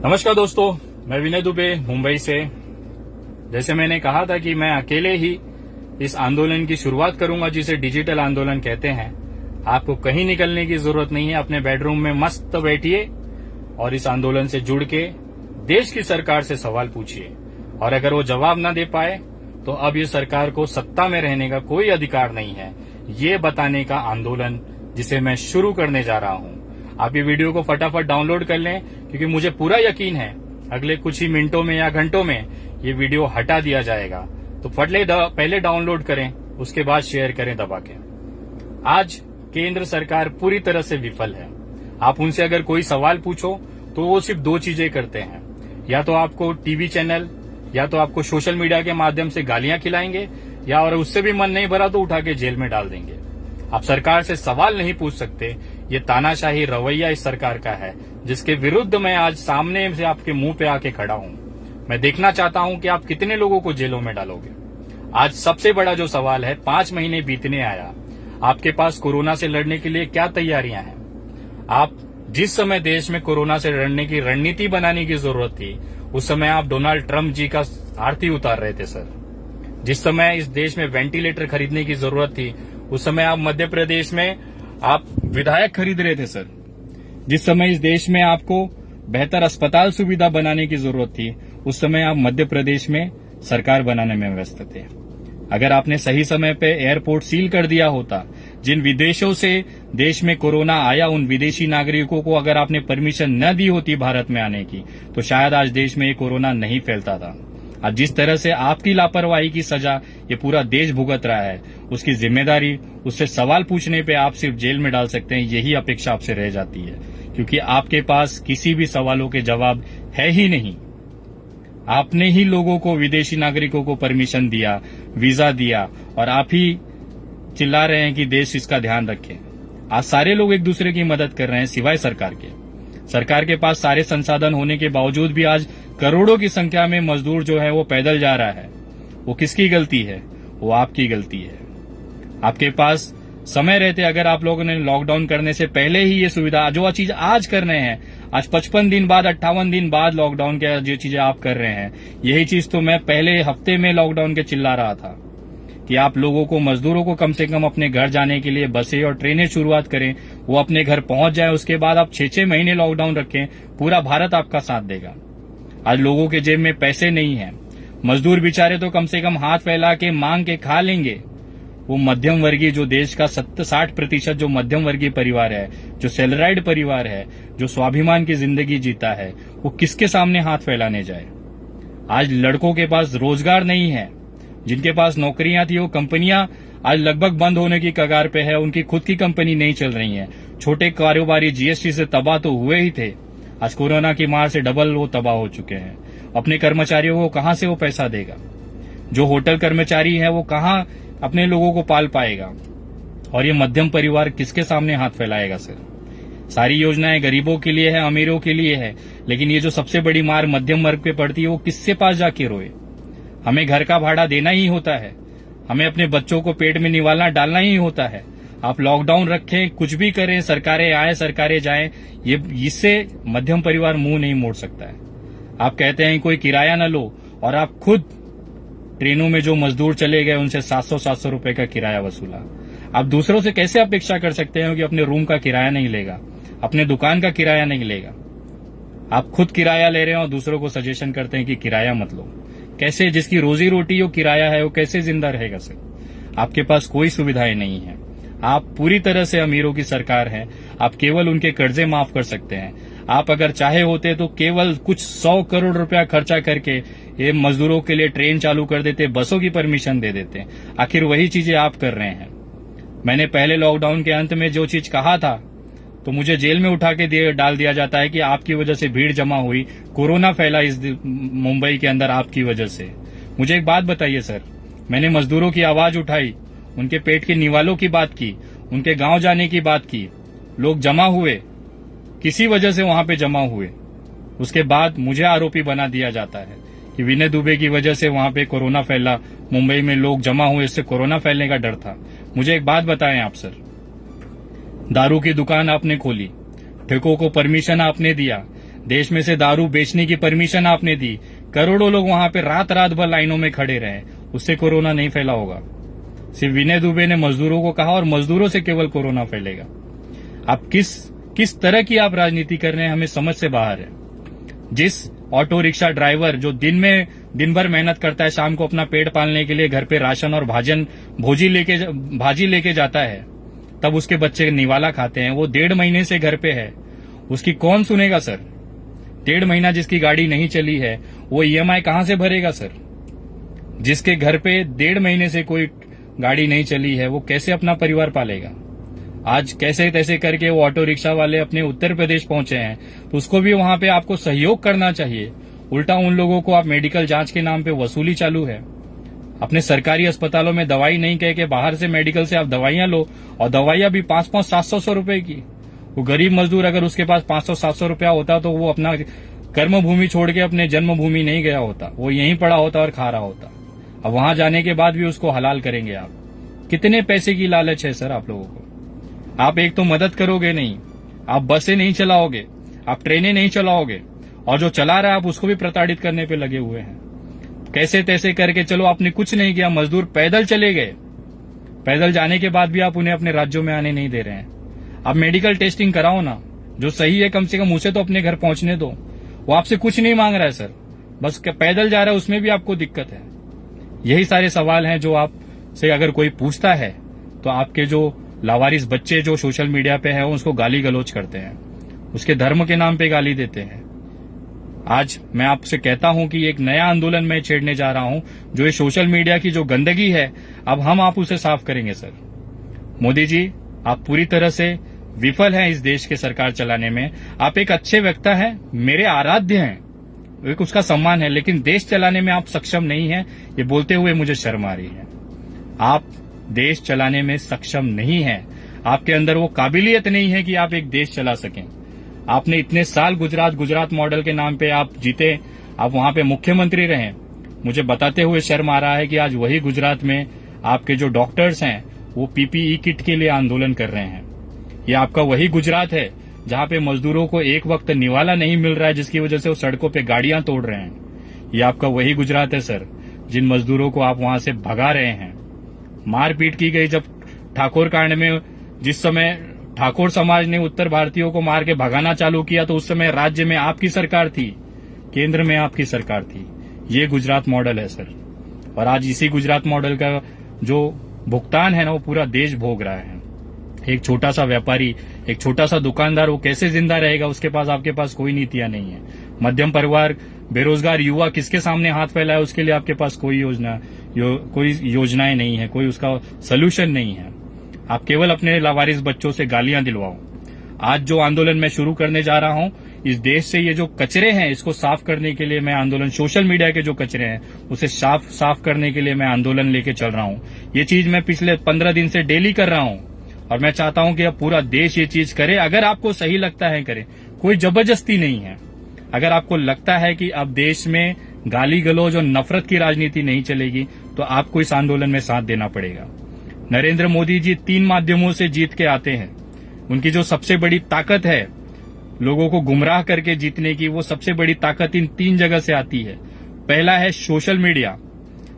नमस्कार दोस्तों, मैं विनय दुबे मुंबई से। जैसे मैंने कहा था कि मैं अकेले ही इस आंदोलन की शुरुआत करूंगा जिसे डिजिटल आंदोलन कहते हैं। आपको कहीं निकलने की जरूरत नहीं है, अपने बेडरूम में मस्त बैठिए और इस आंदोलन से जुड़ के देश की सरकार से सवाल पूछिए। और अगर वो जवाब न दे पाए तो अब ये सरकार को सत्ता में रहने का कोई अधिकार नहीं है, ये बताने का आंदोलन जिसे मैं शुरू करने जा रहा हूं। आप ये वीडियो को फटाफट डाउनलोड कर लें, क्योंकि मुझे पूरा यकीन है अगले कुछ ही मिनटों में या घंटों में ये वीडियो हटा दिया जाएगा। तो पहले डाउनलोड करें, उसके बाद शेयर करें दबा के। आज केंद्र सरकार पूरी तरह से विफल है। आप उनसे अगर कोई सवाल पूछो तो वो सिर्फ दो चीजें करते हैं, या तो आपको टीवी चैनल या तो आपको सोशल मीडिया के माध्यम से गालियां खिलाएंगे, या और उससे भी मन नहीं भरा तो उठा के जेल में डाल देंगे। आप सरकार से सवाल नहीं पूछ सकते। ये तानाशाही रवैया इस सरकार का है, जिसके विरुद्ध मैं आज सामने से आपके मुंह पे आके खड़ा हूं। मैं देखना चाहता हूं कि आप कितने लोगों को जेलों में डालोगे। आज सबसे बड़ा जो सवाल है, 5 महीने बीतने आया, आपके पास कोरोना से लड़ने के लिए क्या तैयारियां हैं? आप जिस समय देश में कोरोना से लड़ने की रणनीति बनाने की जरूरत थी, उस समय आप डोनाल्ड ट्रंप जी का आरती उतार रहे थे सर। जिस समय इस देश में वेंटिलेटर खरीदने की जरूरत थी, उस समय आप मध्य प्रदेश में आप विधायक खरीद रहे थे सर। जिस समय इस देश में आपको बेहतर अस्पताल सुविधा बनाने की जरूरत थी, उस समय आप मध्य प्रदेश में सरकार बनाने में व्यस्त थे। अगर आपने सही समय पे एयरपोर्ट सील कर दिया होता, जिन विदेशों से देश में कोरोना आया उन विदेशी नागरिकों को अगर आपने परमिशन न दी होती भारत में आने की, तो शायद आज देश में ये कोरोना नहीं फैलता था। आज जिस तरह से आपकी लापरवाही की सजा ये पूरा देश भुगत रहा है, उसकी जिम्मेदारी, उससे सवाल पूछने पे आप सिर्फ जेल में डाल सकते हैं, यही अपेक्षा आपसे रह जाती है, क्योंकि आपके पास किसी भी सवालों के जवाब है ही नहीं। आपने ही लोगों को, विदेशी नागरिकों को परमिशन दिया, वीजा दिया, और आप ही चिल्ला रहे हैं कि देश इसका ध्यान रखे। आज सारे लोग एक दूसरे की मदद कर रहे हैं सिवाय सरकार के। सरकार के पास सारे संसाधन होने के बावजूद भी आज करोड़ों की संख्या में मजदूर जो है वो पैदल जा रहा है। वो किसकी गलती है? वो आपकी गलती है। आपके पास समय रहते अगर आप लोगों ने लॉकडाउन करने से पहले ही ये सुविधा, जो चीज आज कर रहे हैं, आज 55 दिन बाद, 58 दिन बाद लॉकडाउन के जो चीजें आप कर रहे हैं, यही चीज तो मैं पहले हफ्ते में लॉकडाउन के चिल्ला रहा था कि आप लोगों को, मजदूरों को कम से कम अपने घर जाने के लिए बसें और ट्रेनें शुरुआत करें, वो अपने घर पहुंच जाए। उसके बाद आप 6-6 महीने लॉकडाउन रखें, पूरा भारत आपका साथ देगा। आज लोगों के जेब में पैसे नहीं है, मजदूर बेचारे तो कम से कम हाथ फैला के मांग के खा लेंगे। वो मध्यम वर्गीय, जो देश का 60% जो मध्यम वर्गीय परिवार है, जो सैलराइड परिवार है, जो स्वाभिमान की जिंदगी जीता है, वो किसके सामने हाथ फैलाने जाए? आज लड़कों के पास रोजगार नहीं है, जिनके पास नौकरियां थी वो कंपनियां आज लगभग बंद होने की कगार पे है, उनकी खुद की कंपनी नहीं चल रही है। छोटे कारोबारी जीएसटी से तबाह तो हुए ही थे, आज कोरोना की मार से डबल वो तबाह हो चुके हैं। अपने कर्मचारियों को कहां से वो पैसा देगा? जो होटल कर्मचारी है वो कहां अपने लोगों को पाल पाएगा? और ये मध्यम परिवार किसके सामने हाथ फैलाएगा सर? सारी योजनाएं गरीबों के लिए है, अमीरों के लिए है, लेकिन ये जो सबसे बड़ी मार मध्यम वर्ग पे पड़ती है, वो किससे पास जाके रोए? हमें घर का भाड़ा देना ही होता है, हमें अपने बच्चों को पेट में निवालना डालना ही होता है। आप लॉकडाउन रखें, कुछ भी करें, सरकारें आए सरकारें जाएं, ये इससे मध्यम परिवार मुंह नहीं मोड़ सकता है। आप कहते हैं कोई किराया न लो, और आप खुद ट्रेनों में जो मजदूर चले गए उनसे 700-700 रुपए का किराया वसूला। आप दूसरों से कैसे अपेक्षा कर सकते हैं कि अपने रूम का किराया नहीं लेगा, अपने दुकान का किराया नहीं लेगा? आप खुद किराया ले रहे हैं और दूसरों को सजेशन करते हैं कि किराया मत लो। कैसे? जिसकी रोजी रोटी वो किराया है, वो कैसे जिंदा रहेगा सर? आपके पास कोई सुविधाएं नहीं है। आप पूरी तरह से अमीरों की सरकार है। आप केवल उनके कर्जे माफ कर सकते हैं। आप अगर चाहे होते तो केवल कुछ 100 करोड़ रुपया खर्चा करके ये मजदूरों के लिए ट्रेन चालू कर देते, बसों की परमिशन दे देते। आखिर वही चीजें आप कर रहे हैं। मैंने पहले लॉकडाउन के अंत में जो चीज कहा था, तो मुझे जेल में उठा के डाल दिया जाता है कि आपकी वजह से भीड़ जमा हुई, कोरोना फैला इस मुंबई के अंदर आपकी वजह से। मुझे एक बात बताइए सर, मैंने मजदूरों की आवाज उठाई, उनके पेट के निवालों की बात की, उनके गांव जाने की बात की। लोग जमा हुए, किसी वजह से वहां पे जमा हुए, उसके बाद मुझे आरोपी बना दिया जाता है कि विनय दुबे की वजह से वहां पे कोरोना फैला, मुंबई में लोग जमा हुए, इससे कोरोना फैलने का डर था। मुझे एक बात बताएं आप सर, दारू की दुकान आपने खोली, ठेकों को परमिशन आपने दिया, देश में से दारू बेचने की परमिशन आपने दी, करोड़ों लोग वहां पे रात रात भर लाइनों में खड़े रहे, उससे कोरोना नहीं फैला होगा। सिर्फ विनय दुबे ने मजदूरों को कहा और मजदूरों से केवल कोरोना फैलेगा। आप किस तरह की आप राजनीति कर रहे हैं, हमें समझ से बाहर है। जिस ऑटो रिक्शा ड्राइवर जो दिन भर मेहनत करता है, शाम को अपना पेट पालने के लिए घर पे राशन और भाजी लेके जाता है, तब उसके बच्चे निवाला खाते हैं, वो 1.5 महीने से घर पे है, उसकी कौन सुनेगा सर? 1.5 महीना जिसकी गाड़ी नहीं चली है, वो ईएमआई कहां से भरेगा सर? जिसके घर पे 1.5 महीने से कोई गाड़ी नहीं चली है, वो कैसे अपना परिवार पालेगा? आज कैसे तैसे करके वो ऑटो रिक्शा वाले अपने उत्तर प्रदेश पहुंचे हैं, तो उसको भी वहां पे आपको सहयोग करना चाहिए। उल्टा उन लोगों को आप मेडिकल जांच के नाम पे वसूली चालू है। अपने सरकारी अस्पतालों में दवाई नहीं कह के बाहर से मेडिकल से आप दवाइयां लो, और दवाइयां भी 500-700 रुपए की। वो गरीब मजदूर अगर उसके पास 500-700 रुपया होता तो वो अपना कर्म भूमि छोड़ के अपने जन्मभूमि नहीं गया होता, वो यहीं पड़ा होता और खा रहा होता। अब वहां जाने के बाद भी उसको हलाल करेंगे आप? कितने पैसे की लालच है सर आप लोगों को? आप एक तो मदद करोगे नहीं, आप बसें नहीं चलाओगे, आप ट्रेनें नहीं चलाओगे, और जो चला रहा है आप उसको भी प्रताड़ित करने पे लगे हुए हैं। कैसे तैसे करके चलो, आपने कुछ नहीं किया, मजदूर पैदल चले गए, पैदल जाने के बाद भी आप उन्हें अपने राज्यों में आने नहीं दे रहे हैं। आप मेडिकल टेस्टिंग कराओ ना, जो सही है कम से कम उसे तो अपने घर पहुंचने दो। वो आपसे कुछ नहीं मांग रहा है सर, बस पैदल जा रहा है, उसमें भी आपको दिक्कत है। यही सारे सवाल हैं जो आपसे अगर कोई पूछता है तो आपके जो लावारिस बच्चे जो सोशल मीडिया पे हैं उसको गाली गलौज करते हैं, उसके धर्म के नाम पे गाली देते हैं। आज मैं आपसे कहता हूं कि एक नया आंदोलन मैं छेड़ने जा रहा हूं, जो ये सोशल मीडिया की जो गंदगी है, अब आप उसे साफ करेंगे सर। मोदी जी, आप पूरी तरह से विफल हैं इस देश के सरकार चलाने में। आप एक अच्छे वक्ता हैं, मेरे आराध्य हैं, एक उसका सम्मान है, लेकिन देश चलाने में आप सक्षम नहीं हैं। ये बोलते हुए मुझे शर्म आ रही है। आप देश चलाने में सक्षम नहीं है, आपके अंदर वो काबिलियत नहीं है कि आप एक देश चला सकें। आपने इतने साल गुजरात मॉडल के नाम पे आप जीते, आप वहां पे मुख्यमंत्री रहे। मुझे बताते हुए शर्म आ रहा है कि आज वही गुजरात में आपके जो डॉक्टर्स हैं वो पीपीई किट के लिए आंदोलन कर रहे हैं। ये आपका वही गुजरात है जहां पे मजदूरों को एक वक्त निवाला नहीं मिल रहा है, जिसकी वजह से वो सड़कों पे गाड़ियां तोड़ रहे हैं। ये आपका वही गुजरात है सर, जिन मजदूरों को आप वहां से भगा रहे हैं। मारपीट की गई जब ठाकुर कांड में, जिस समय ठाकुर समाज ने उत्तर भारतीयों को मार के भगाना चालू किया, तो उस समय राज्य में आपकी सरकार थी, केंद्र में आपकी सरकार थी। ये गुजरात मॉडल है सर, और आज इसी गुजरात मॉडल का जो भुगतान है ना, वो पूरा देश भोग रहा है। एक छोटा सा व्यापारी, एक छोटा सा दुकानदार, वो कैसे जिंदा रहेगा? उसके पास, आपके पास कोई नीतियां नहीं है। मध्यम परिवार, बेरोजगार युवा किसके सामने हाथ फैलाए, उसके लिए आपके पास कोई योजनाएं नहीं है, कोई उसका सोल्यूशन नहीं है। आप केवल अपने लावारिस बच्चों से गालियां दिलवाओ। आज जो आंदोलन मैं शुरू करने जा रहा हूं, इस देश से ये जो कचरे हैं इसको साफ करने के लिए मैं आंदोलन, सोशल मीडिया के जो कचरे हैं उसे साफ करने के लिए मैं आंदोलन लेके चल रहा हूं। ये चीज मैं पिछले 15 दिन से डेली कर रहा हूं, और मैं चाहता हूं कि अब पूरा देश ये चीज करे। अगर आपको सही लगता है करें, कोई जबरदस्ती नहीं है। अगर आपको लगता है कि अब देश में गाली गलौज और नफरत की राजनीति नहीं चलेगी, तो आपको इस आंदोलन में साथ देना पड़ेगा। नरेंद्र मोदी जी 3 माध्यमों से जीत के आते हैं। उनकी जो सबसे बड़ी ताकत है लोगों को गुमराह करके जीतने की, वो सबसे बड़ी ताकत इन 3 जगह से आती है। पहला है सोशल मीडिया,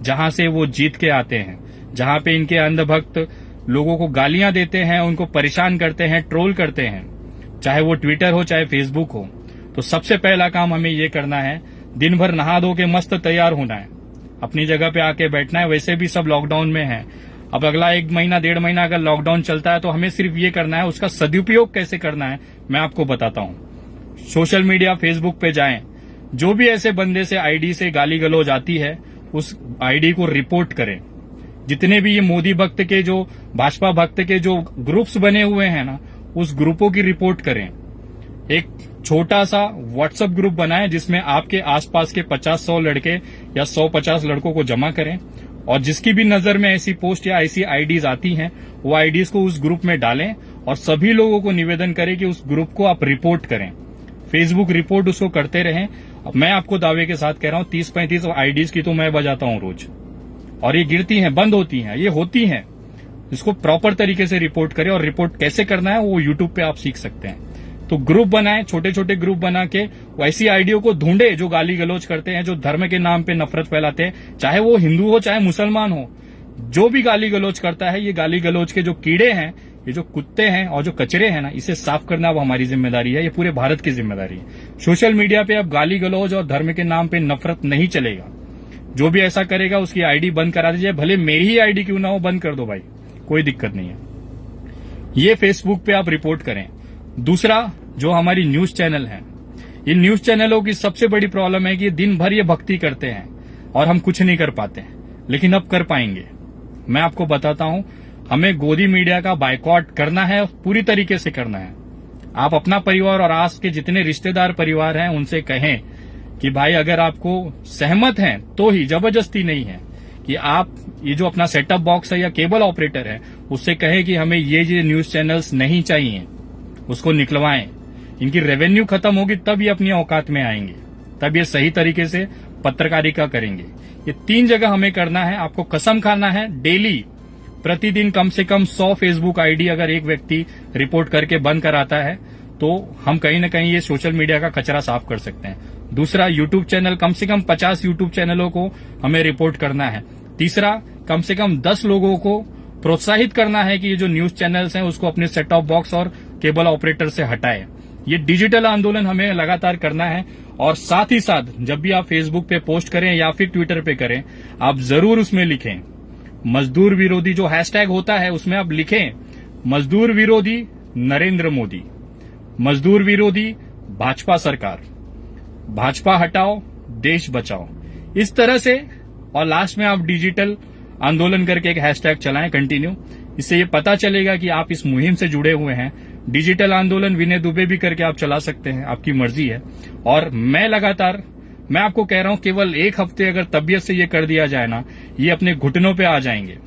जहां से वो जीत के आते हैं, जहां पे इनके अंधभक्त लोगों को गालियां देते हैं, उनको परेशान करते हैं, ट्रोल करते हैं, चाहे वो ट्विटर हो चाहे फेसबुक हो। तो सबसे पहला काम हमें ये करना है, दिन भर नहा धो के मस्त तैयार होना है, अपनी जगह पे आके बैठना है। वैसे भी सब लॉकडाउन में है। अब अगला 1 महीना 1.5 महीना अगर लॉकडाउन चलता है तो हमें सिर्फ ये करना है, उसका सदुपयोग कैसे करना है मैं आपको बताता हूं। सोशल मीडिया, फेसबुक पे जाएं, जो भी ऐसे बंदे से आईडी से गाली गलौज आती है उस आईडी को रिपोर्ट करें। जितने भी ये मोदी भक्त के, जो भाजपा भक्त के जो ग्रुप्स बने हुए हैं ना, उस ग्रुपों की रिपोर्ट करें। एक छोटा सा व्हाट्सएप ग्रुप बनाएं जिसमें आपके आसपास के 50-100 लड़के या 100-50 लड़कों को जमा करें, और जिसकी भी नजर में ऐसी पोस्ट या ऐसी आईडीज आती हैं वो आईडीज को उस ग्रुप में डालें, और सभी लोगों को निवेदन करें कि उस ग्रुप को आप रिपोर्ट करें। फेसबुक रिपोर्ट उसको करते रहें। अब मैं आपको दावे के साथ कह रहा हूं, 30-35 आईडीज की तो मैं बजाता हूं रोज, और ये गिरती हैं, बंद होती हैं, ये होती हैं। इसको प्रॉपर तरीके से रिपोर्ट करें, और रिपोर्ट कैसे करना है वो यूट्यूब पे आप सीख सकते हैं। तो ग्रुप बनाएं, छोटे छोटे ग्रुप बना के वैसी आईडियो को ढूंढे जो गाली गलौज करते हैं, जो धर्म के नाम पे नफरत फैलाते हैं, चाहे वो हिंदू हो चाहे मुसलमान हो। जो भी गाली गलौज करता है, ये गाली गलौज के जो कीड़े हैं, ये जो कुत्ते हैं और जो कचरे हैं ना, इसे साफ करना अब हमारी जिम्मेदारी है, ये पूरे भारत की जिम्मेदारी है। सोशल मीडिया पे अब गाली गलौज और धर्म के नाम पे नफरत नहीं चलेगा। जो भी ऐसा करेगा उसकी आईडी बंद करा दीजिए, भले मेरी ही आईडी क्यों ना हो, बंद कर दो भाई, कोई दिक्कत नहीं है। ये फेसबुक पे आप रिपोर्ट करें। दूसरा, जो हमारी न्यूज चैनल है, इन न्यूज चैनलों की सबसे बड़ी प्रॉब्लम है कि दिन भर ये भक्ति करते हैं और हम कुछ नहीं कर पाते, लेकिन अब कर पाएंगे। मैं आपको बताता हूं, हमें गोदी मीडिया का बायकॉट करना है, पूरी तरीके से करना है। आप अपना परिवार और आस के जितने रिश्तेदार परिवार हैं उनसे कहें कि भाई अगर आपको सहमत हैं तो ही, जबरदस्ती नहीं है, कि आप ये जो अपना सेटअप बॉक्स है या केबल ऑपरेटर है उससे कहें कि हमें ये न्यूज चैनल्स नहीं चाहिए, उसको निकलवाएं। इनकी रेवेन्यू खत्म होगी तब ये अपनी औकात में आएंगे, तब ये सही तरीके से पत्रकारिता करेंगे। ये 3 जगह हमें करना है। आपको कसम खाना है, डेली प्रतिदिन कम से कम 100 फेसबुक आईडी अगर एक व्यक्ति रिपोर्ट करके बंद कराता है तो हम कहीं ना कहीं ये सोशल मीडिया का कचरा साफ कर सकते हैं। दूसरा, यूट्यूब चैनल, कम से कम 50 यूट्यूब चैनलों को हमें रिपोर्ट करना है। तीसरा, कम से कम 10 लोगों को प्रोत्साहित करना है कि ये जो न्यूज चैनल्स हैं उसको अपने सेट टॉप बॉक्स और केबल ऑपरेटर से हटाए। ये डिजिटल आंदोलन हमें लगातार करना है। और साथ ही साथ जब भी आप फेसबुक पे पोस्ट करें या फिर ट्विटर पे करें, आप जरूर उसमें लिखें मजदूर विरोधी, जो हैशटैग होता है उसमें आप लिखें मजदूर विरोधी नरेंद्र मोदी, मजदूर विरोधी भाजपा सरकार, भाजपा हटाओ देश बचाओ, इस तरह से। और लास्ट में आप डिजिटल आंदोलन करके एक हैशटैग चलाएं कंटिन्यू। इससे ये पता चलेगा कि आप इस मुहिम से जुड़े हुए हैं। डिजिटल आंदोलन विनय दुबे भी करके आप चला सकते हैं, आपकी मर्जी है। और मैं आपको कह रहा हूं, केवल 1 हफ्ते अगर तबीयत से ये कर दिया जाए ना, ये अपने घुटनों पे आ जाएंगे।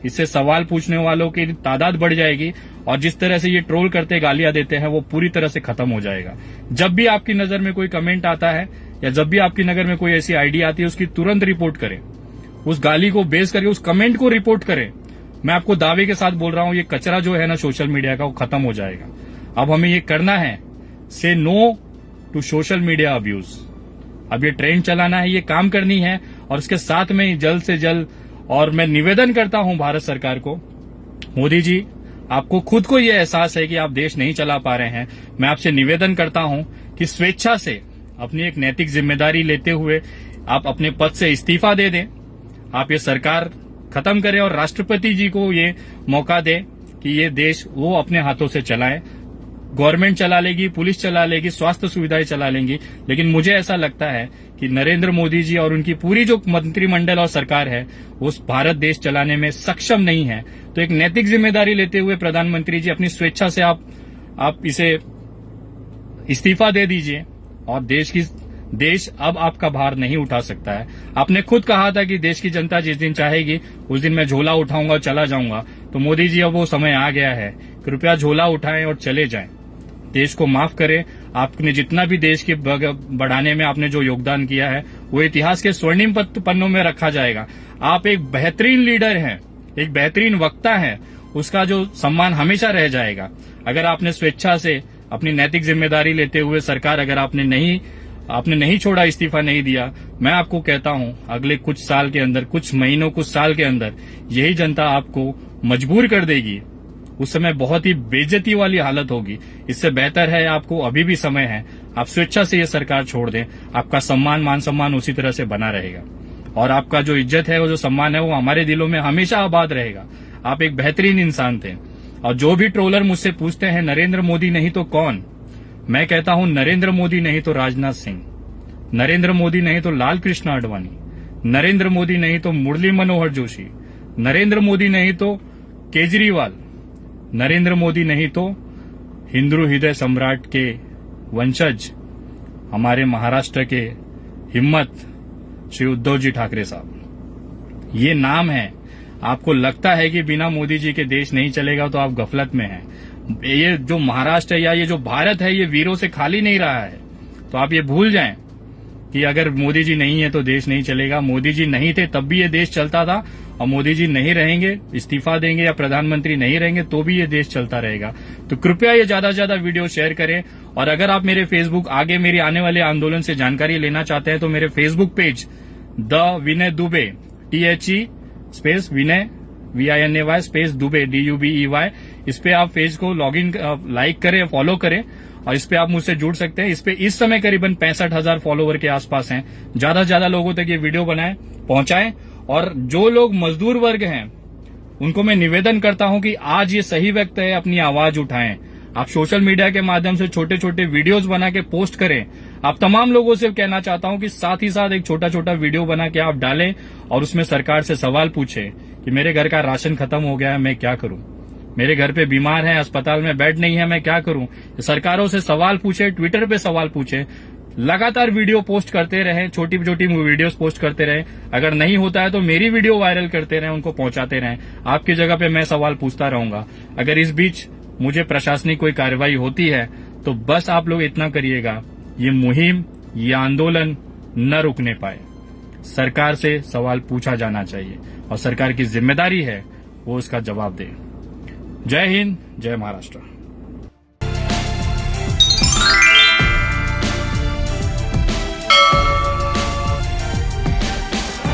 इससे सवाल पूछने वालों की तादाद बढ़ जाएगी और जिस तरह से ये ट्रोल करते गालियां देते हैं वो पूरी तरह से खत्म हो जाएगा। जब भी आपकी नजर में कोई कमेंट आता है या जब भी आपकी नजर में कोई ऐसी आईडी आती है, उसकी तुरंत रिपोर्ट करें। उस गाली को बेस करके उस कमेंट को रिपोर्ट करें। मैं आपको दावे के साथ बोल रहा हूं, ये कचरा जो है ना सोशल मीडिया का, वो खत्म हो जाएगा। अब हमें ये करना है, say no to social media abuse. अब ये ट्रेंड चलाना है, ये काम करनी है। और इसके साथ में जल्द से जल्द, और मैं निवेदन करता हूं भारत सरकार को, मोदी जी आपको खुद को ये एहसास है कि आप देश नहीं चला पा रहे हैं। मैं आपसे निवेदन करता हूं कि स्वेच्छा से अपनी एक नैतिक जिम्मेदारी लेते हुए आप अपने पद से इस्तीफा दे दें, आप ये सरकार खत्म करें और राष्ट्रपति जी को ये मौका दें कि ये देश वो अपने हाथों से चलाएं। गवर्नमेंट चला लेगी, पुलिस चला लेगी, स्वास्थ्य सुविधाएं चला लेंगी, लेकिन मुझे ऐसा लगता है कि नरेंद्र मोदी जी और उनकी पूरी जो मंत्रिमंडल और सरकार है उस भारत देश चलाने में सक्षम नहीं है। तो एक नैतिक जिम्मेदारी लेते हुए प्रधानमंत्री जी अपनी स्वेच्छा से आप इसे इस्तीफा दे दीजिए और देश अब आपका भार नहीं उठा सकता है। आपने खुद कहा था कि देश की जनता जिस दिन चाहेगी उस दिन मैं झोला उठाऊंगा और चला जाऊंगा। तो मोदी जी अब वो समय आ गया है, कृपया झोला उठाएं और चले जाएं। देश को माफ करें। आपने जितना भी देश के बढ़ाने में आपने जो योगदान किया है वो इतिहास के स्वर्णिम पन्नों में रखा जाएगा। आप एक बेहतरीन लीडर हैं, एक बेहतरीन वक्ता हैं, उसका जो सम्मान हमेशा रह जाएगा। अगर आपने स्वेच्छा से अपनी नैतिक जिम्मेदारी लेते हुए सरकार, अगर आपने नहीं छोड़ा, इस्तीफा नहीं दिया, मैं आपको कहता हूं अगले कुछ साल के अंदर, कुछ महीनों, कुछ साल के अंदर यही जनता आपको मजबूर कर देगी। उस समय बहुत ही बेइज्जती वाली हालत होगी। इससे बेहतर है, आपको अभी भी समय है, आप स्वेच्छा से ये सरकार छोड़ दें। आपका सम्मान, मान सम्मान उसी तरह से बना रहेगा और आपका जो इज्जत है, वो जो सम्मान है, वो हमारे दिलों में हमेशा आबाद रहेगा। आप एक बेहतरीन इंसान थे। और जो भी ट्रोलर मुझसे पूछते हैं नरेंद्र मोदी नहीं तो कौन, मैं कहता हूं नरेंद्र मोदी नहीं तो राजनाथ सिंह, नरेंद्र मोदी नहीं तो लाल कृष्ण आडवाणी, नरेंद्र मोदी नहीं तो मुरली मनोहर जोशी, नरेंद्र मोदी नहीं तो केजरीवाल, नरेंद्र मोदी नहीं तो हिंदू हृदय सम्राट के वंशज हमारे महाराष्ट्र के हिम्मत श्री उद्धव जी ठाकरे साहब। ये नाम है। आपको लगता है कि बिना मोदी जी के देश नहीं चलेगा तो आप गफलत में हैं। ये जो महाराष्ट्र है या ये जो भारत है, ये वीरों से खाली नहीं रहा है। तो आप ये भूल जाएं कि अगर मोदी जी नहीं है तो देश नहीं चलेगा। मोदी जी नहीं थे तब भी ये देश चलता था, और मोदी जी नहीं रहेंगे, इस्तीफा देंगे या प्रधानमंत्री नहीं रहेंगे तो भी ये देश चलता रहेगा। तो कृपया ये ज्यादा से ज्यादा वीडियो शेयर करें। और अगर आप मेरे फेसबुक आगे मेरी आने वाले आंदोलन से जानकारी लेना चाहते हैं तो मेरे Facebook page the Vinay Dubey THE space Vinay VINAY space Dubey DUBEY, इस पे आप पेज को लॉग इन लाइक करें, फॉलो करें, और इस पे आप मुझसे जुड़ सकते हैं। इस पे इस समय करीबन 65,000 फॉलोवर के आसपास हैं। ज्यादा से ज्यादा लोगों तक ये वीडियो बनाएं, पहुंचाएं। और जो लोग मजदूर वर्ग हैं उनको मैं निवेदन करता हूं कि आज ये सही वक्त है, अपनी आवाज उठाएं। आप सोशल मीडिया के माध्यम से छोटे छोटे वीडियोस बना के पोस्ट करें। आप तमाम लोगों से कहना चाहता हूं कि साथ ही साथ एक छोटा छोटा वीडियो बना के आप डालें और उसमें सरकार से सवाल पूछें कि मेरे घर का राशन खत्म हो गया है, मैं क्या करूं, मेरे घर पे बीमार है, अस्पताल में बेड नहीं है, मैं क्या करूं। सरकारों से सवाल पूछे, ट्विटर पे सवाल पूछे, लगातार वीडियो पोस्ट करते रहें, छोटी छोटी वीडियोस पोस्ट करते रहें। अगर नहीं होता है तो मेरी वीडियो वायरल करते रहें, उनको पहुंचाते रहें। आपकी जगह पे मैं सवाल पूछता रहूंगा। अगर इस बीच मुझे प्रशासनिक कोई कार्रवाई होती है तो बस आप लोग इतना करिएगा, ये मुहिम, ये आंदोलन न रुकने पाए। सरकार से सवाल पूछा जाना चाहिए और सरकार की जिम्मेदारी है वो उसका जवाब दे। जय हिंद, जय महाराष्ट्र।